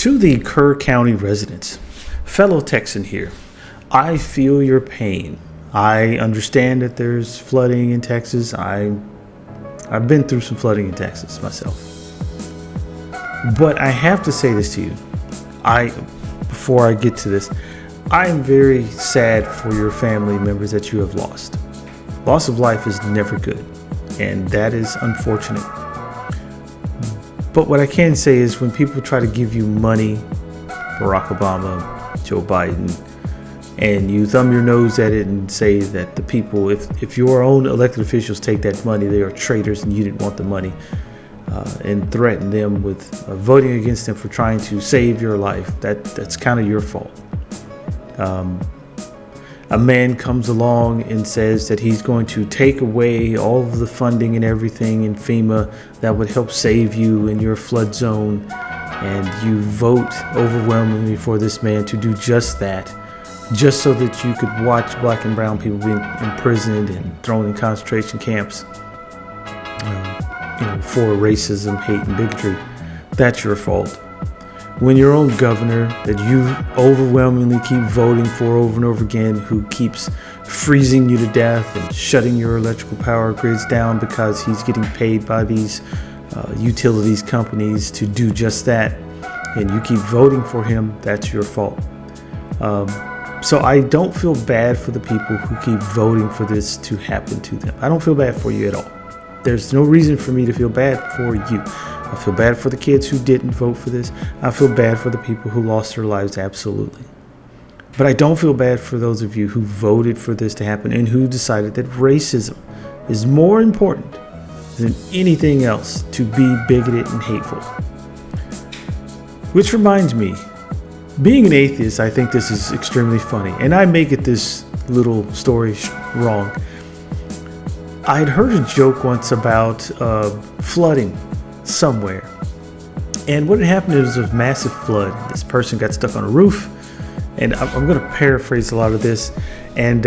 To the Kerr County residents, fellow Texan here, I feel your pain. I understand that there's flooding in Texas. I've been through some flooding in Texas myself. But I have to say this to you. Before I get to this, I am very sad for your family members that you have lost. Loss of life is never good, and that is unfortunate. But what I can say is when people try to give you money, Barack Obama, Joe Biden, and you thumb your nose at it and say that the people, if your own elected officials take that money, they are traitors and you didn't want the money, and threaten them with voting against them for trying to save your life, that's kind of your fault. A man comes along and says that he's going to take away all of the funding and everything in FEMA that would help save you in your flood zone, and you vote overwhelmingly for this man to do just that, just so that you could watch black and brown people being imprisoned and thrown in concentration camps for racism, hate, and bigotry. That's your fault. When your own governor that you overwhelmingly keep voting for over and over again, who keeps freezing you to death and shutting your electrical power grids down because he's getting paid by these utilities companies to do just that, and you keep voting for him, that's your fault. So I don't feel bad for the people who keep voting for this to happen to them. I don't feel bad for you at all. There's no reason for me to feel bad for you. I feel bad for the kids who didn't vote for this. I feel bad for the people who lost their lives, absolutely. But I don't feel bad for those of you who voted for this to happen and who decided that racism is more important than anything else to be bigoted and hateful. Which reminds me, being an atheist, I think this is extremely funny. And I may get this little story wrong. I had heard a joke once about flooding somewhere, and what had happened is a massive flood. This person got stuck on a roof, and I'm going to paraphrase a lot of this, and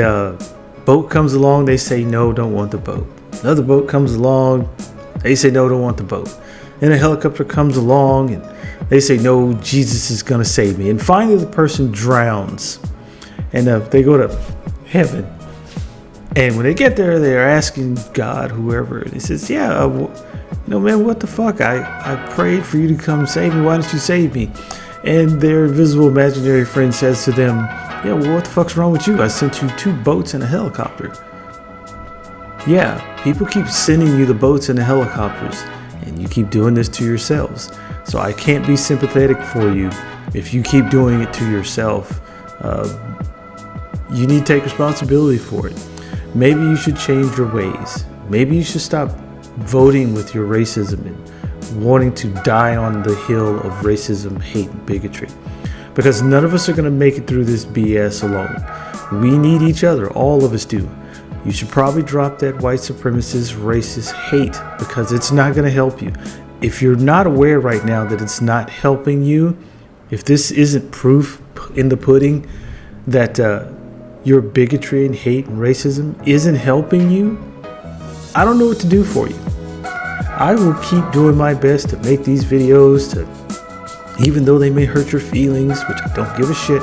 boat comes along, they say no, don't want the boat. Another boat comes along, they say no, don't want the boat. Then a helicopter comes along and they say no, Jesus is going to save me. And finally the person drowns, and they go to heaven, and when they get there, they're asking God, whoever, and he says, man, what the fuck? I prayed for you to come save me. Why didn't you save me? And their invisible imaginary friend says to them, well, what the fuck's wrong with you? I sent you 2 boats and a helicopter. Yeah, people keep sending you the boats and the helicopters, and you keep doing this to yourselves. So I can't be sympathetic for you if you keep doing it to yourself. You need to take responsibility for it. Maybe you should change your ways. Maybe you should stop voting with your racism and wanting to die on the hill of racism, hate, and bigotry. Because none of us are going to make it through this BS alone. We need each other. All of us do. You should probably drop that white supremacist, racist hate, because it's not going to help you. If you're not aware right now that it's not helping you, if this isn't proof in the pudding that your bigotry and hate and racism isn't helping you, I don't know what to do for you. I will keep doing my best to make these videos, even though they may hurt your feelings, which I don't give a shit.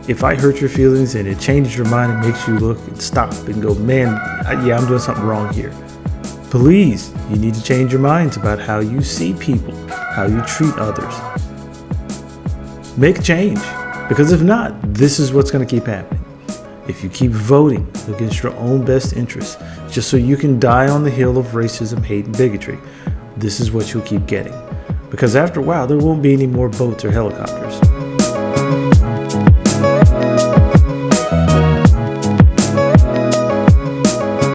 If I hurt your feelings and it changes your mind and makes you look and stop and go, man, I'm doing something wrong here. Please, you need to change your minds about how you see people, how you treat others. Make a change, because if not, this is what's going to keep happening. If you keep voting against your own best interests, just so you can die on the hill of racism, hate, and bigotry, this is what you'll keep getting. Because after a while, there won't be any more boats or helicopters.